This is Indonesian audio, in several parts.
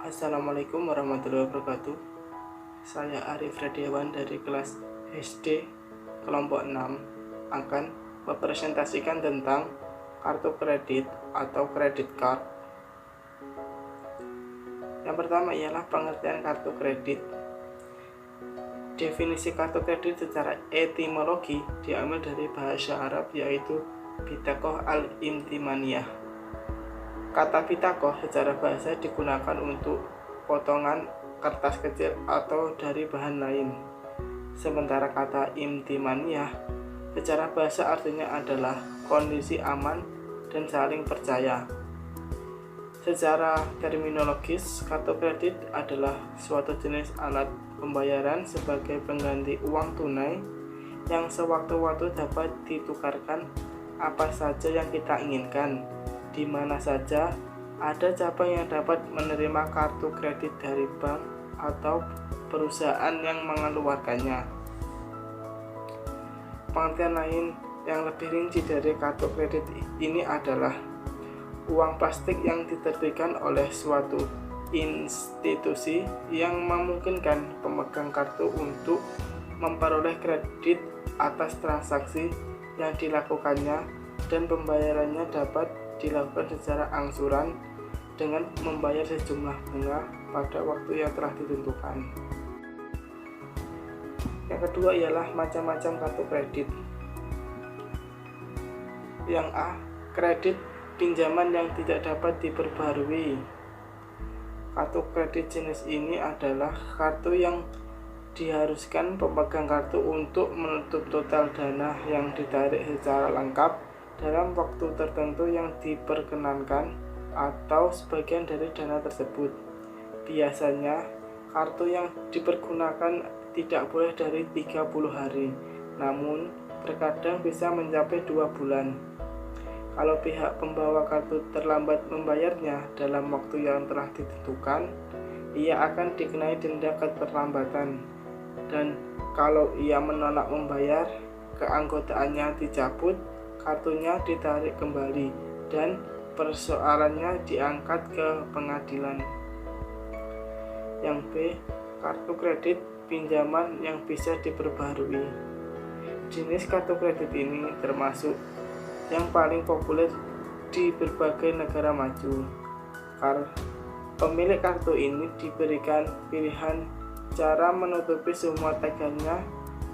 Assalamualaikum warahmatullahi wabarakatuh. Saya Arif Radiawan dari kelas SD kelompok 6 akan mempresentasikan tentang kartu kredit atau credit card. Yang pertama ialah pengertian kartu kredit. Definisi kartu kredit secara etimologi diambil dari bahasa Arab, yaitu bitakoh al-imtimaniyah. Kata bitakoh secara bahasa digunakan untuk potongan kertas kecil atau dari bahan lain. Sementara kata imtimaniyah secara bahasa artinya adalah kondisi aman dan saling percaya. Secara terminologis, kartu kredit adalah suatu jenis alat pembayaran sebagai pengganti uang tunai yang sewaktu-waktu dapat ditukarkan apa saja yang kita inginkan, di mana saja. Ada cabang yang dapat menerima kartu kredit dari bank atau perusahaan yang mengeluarkannya. Pengertian lain yang lebih rinci dari kartu kredit ini adalah uang plastik yang diterbitkan oleh suatu institusi yang memungkinkan pemegang kartu untuk memperoleh kredit atas transaksi yang dilakukannya, dan pembayarannya dapat dilakukan secara angsuran dengan membayar sejumlah bunga pada waktu yang telah ditentukan. Yang kedua ialah macam-macam kartu kredit. Yang A, kredit pinjaman yang tidak dapat diperbarui. Kartu kredit jenis ini adalah kartu yang diharuskan pemegang kartu untuk menutup total dana yang ditarik secara lengkap dalam waktu tertentu yang diperkenankan atau sebagian dari dana tersebut. Biasanya, kartu yang dipergunakan tidak boleh dari 30 hari, namun terkadang bisa mencapai 2 bulan. Kalau pihak pembawa kartu terlambat membayarnya dalam waktu yang telah ditentukan, ia akan dikenai denda keterlambatan. Dan kalau ia menolak membayar, keanggotaannya dicabut, kartunya ditarik kembali, dan persoalannya diangkat ke pengadilan. Yang B, kartu kredit pinjaman yang bisa diperbarui. Jenis kartu kredit ini termasuk yang paling populer di berbagai negara maju. Pemilik kartu ini diberikan pilihan cara menutupi semua tagihannya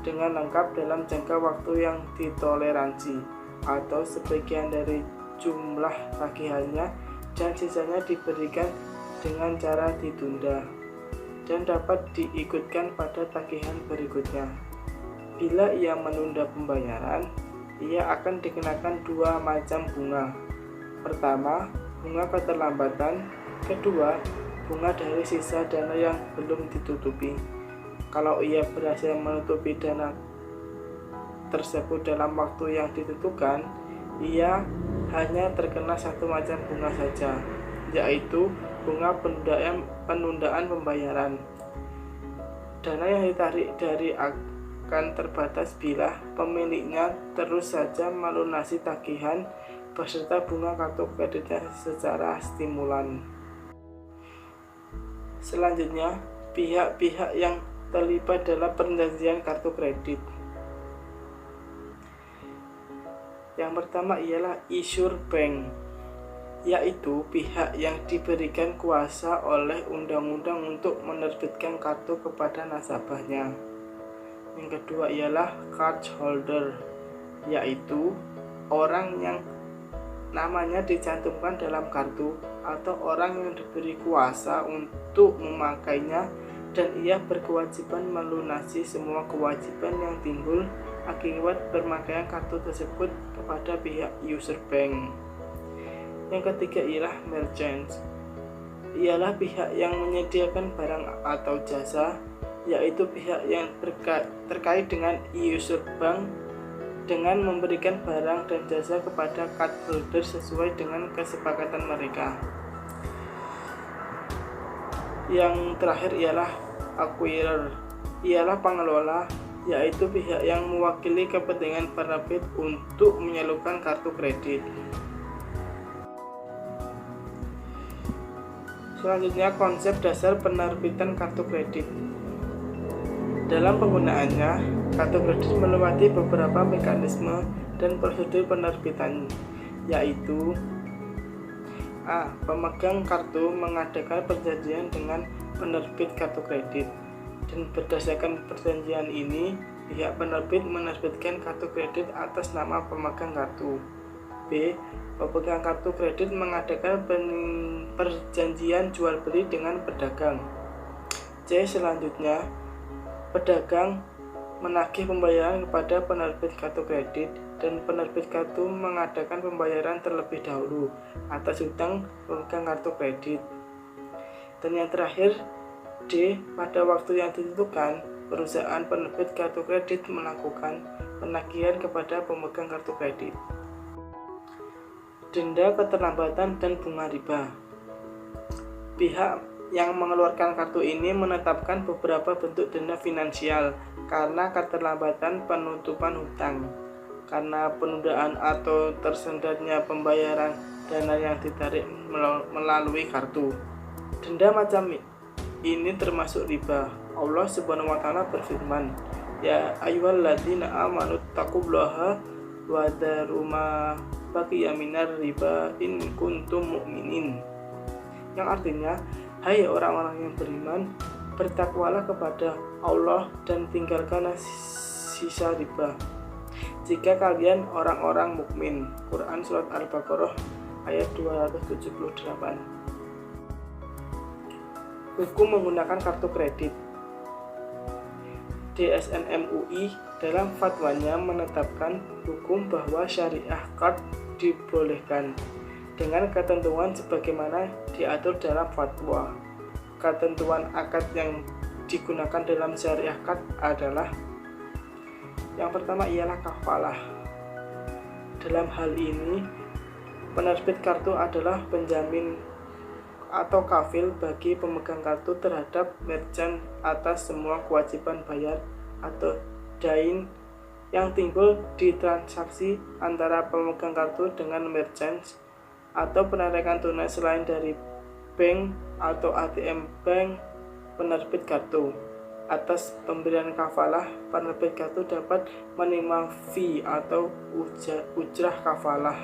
dengan lengkap dalam jangka waktu yang ditoleransi, atau sebagian dari jumlah tagihannya dan sisanya diberikan dengan cara ditunda dan dapat diikutkan pada tagihan berikutnya. Bila ia menunda pembayaran, ia akan dikenakan 2 macam bunga. Pertama, bunga keterlambatan. Kedua, bunga dari sisa dana yang belum ditutupi. Kalau ia berhasil menutupi dana tersebut dalam waktu yang ditentukan, ia hanya terkena 1 macam bunga saja, yaitu bunga penundaan pembayaran. Dana yang ditarik dari akan terbatas bila pemiliknya terus saja melunasi tagihan beserta bunga kartu kreditnya secara stimulan. Selanjutnya, pihak-pihak yang terlibat dalam perjanjian kartu kredit. Yang pertama ialah issuer bank, yaitu pihak yang diberikan kuasa oleh undang-undang untuk menerbitkan kartu kepada nasabahnya. Yang kedua ialah card holder, yaitu orang yang namanya dicantumkan dalam kartu atau orang yang diberi kuasa untuk memakainya, dan ia berkewajiban melunasi semua kewajiban yang timbul akibat pemakaian kartu tersebut kepada pihak user bank. Yang ketiga ialah merchant, ialah pihak yang menyediakan barang atau jasa, yaitu pihak yang terkait dengan user bank dengan memberikan barang dan jasa kepada card holder sesuai dengan kesepakatan mereka. Yang terakhir ialah acquirer, ialah pengelola, yaitu pihak yang mewakili kepentingan penerbit untuk menyalurkan kartu kredit. Selanjutnya, konsep dasar penerbitan kartu kredit. Dalam penggunaannya, kartu kredit melewati beberapa mekanisme dan prosedur penerbitan, yaitu A. Pemegang kartu mengadakan perjanjian dengan penerbit kartu kredit, dan berdasarkan perjanjian ini, pihak penerbit menerbitkan kartu kredit atas nama pemegang kartu. B. Pemegang kartu kredit mengadakan perjanjian jual beli dengan pedagang. C. Selanjutnya, pedagang menagih pembayaran kepada penerbit kartu kredit, dan penerbit kartu mengadakan pembayaran terlebih dahulu atas hutang pemegang kartu kredit. Dan yang terakhir, D. Pada waktu yang ditentukan, perusahaan penerbit kartu kredit melakukan penagihan kepada pemegang kartu kredit. Denda keterlambatan dan bunga riba. Pihak yang mengeluarkan kartu ini menetapkan beberapa bentuk denda finansial karena keterlambatan penutupan hutang, karena penundaan atau tersendatnya pembayaran dana yang ditarik melalui kartu. Denda macam ini termasuk riba. Allah Subhanahu wa taala berfirman, "Ya ayyuhalladzina amanu taqullaha wa dharu ma baqiya minar riba in kuntum mu'minin." Yang artinya, hai orang-orang yang beriman, bertakwalah kepada Allah dan tinggalkanlah sisa riba jika kalian orang-orang mukmin. Quran Surat Al-Baqarah ayat 278. Hukum menggunakan kartu kredit. DSN MUI dalam fatwanya menetapkan hukum bahwa syariah card dibolehkan dengan ketentuan sebagaimana diatur dalam fatwa. Ketentuan akad yang digunakan dalam syariah card adalah: yang pertama ialah kafalah. Dalam hal ini, penerbit kartu adalah penjamin atau kafil bagi pemegang kartu terhadap merchant atas semua kewajiban bayar atau dain yang timbul di transaksi antara pemegang kartu dengan merchant, atau penarikan tunai selain dari bank atau ATM bank penerbit kartu. Atas pemberian kafalah, penerbit kartu dapat menerima fee atau ujrah kafalah.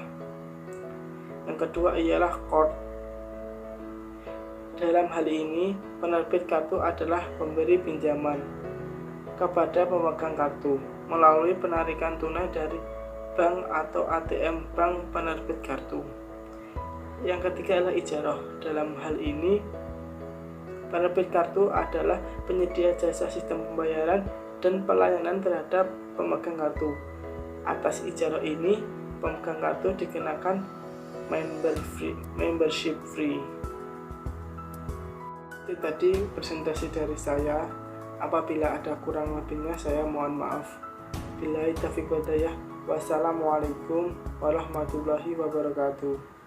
Yang kedua ialah qard. Dalam hal ini, penerbit kartu adalah pemberi pinjaman kepada pemegang kartu melalui penarikan tunai dari bank atau ATM bank penerbit kartu. Yang ketiga adalah ijarah. Dalam hal ini, penerbit kartu adalah penyedia jasa sistem pembayaran dan pelayanan terhadap pemegang kartu. Atas ijarah ini, pemegang kartu dikenakan membership fee. Itu tadi presentasi dari saya. Apabila ada kurang lebihnya, saya mohon maaf. Billahi taufiq wal hidayah. Wassalamualaikum warahmatullahi wabarakatuh.